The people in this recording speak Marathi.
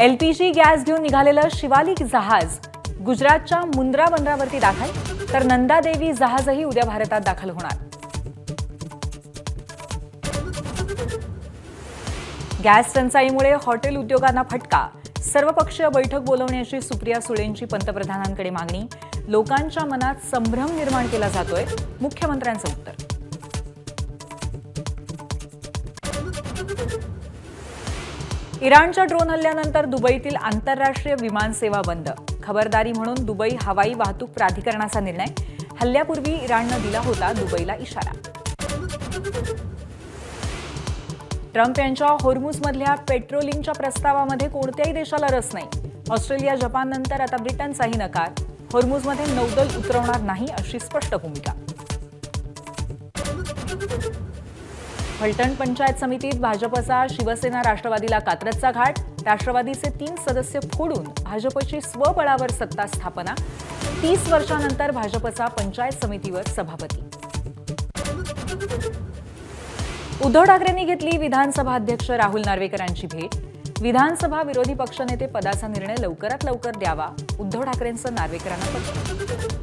LPG गॅस घेऊन निघालेलं शिवालिक जहाज गुजरातच्या मुंद्रा बंदरावरती दाखल, तर नंदादेवी जहाजही उद्या भारतात दाखल होणार. गॅस टंचाईमुळे हॉटेल उद्योगांना फटका. सर्वपक्षीय बैठक बोलवण्याची सुप्रिया सुळेंची पंतप्रधानांकडे मागणी. लोकांच्या मनात संभ्रम निर्माण केला जातोय, मुख्यमंत्र्यांचं उत्तर. इराणच्या ड्रोन हल्ल्यानंतर दुबईतील आंतरराष्ट्रीय विमानसेवा बंद. खबरदारी म्हणून दुबई हवाई वाहतूक प्राधिकरणाचा निर्णय. हल्ल्यापूर्वी इराणनं दिला होता दुबईला इशारा. ट्रम्प यांच्या होर्मुझमधल्या पेट्रोलिंगच्या प्रस्तावामध्ये कोणत्याही देशाला रस नाही. ऑस्ट्रेलिया, जपाननंतर आता ब्रिटनचाही नकार. होर्मुझमध्ये नौदल उतरवणार नाही अशी स्पष्ट भूमिका. फलटण पंचायत समितीत भाजपचा शिवसेना राष्ट्रवादीला कात्रजचा घाट. राष्ट्रवादीचे 3 सदस्य फोडून भाजपची स्वबळावर सत्ता स्थापना. 30 वर्षांनंतर भाजपचा पंचायत समितीवर सभापती. उद्धव ठाकरेंनी घेतली विधानसभा अध्यक्ष राहुल नार्वेकरांची भेट. विधानसभा विरोधी पक्षनेते पदाचा निर्णय लवकरात लवकर द्यावा, उद्धव ठाकरेंचं नार्वेकरांना पत्र.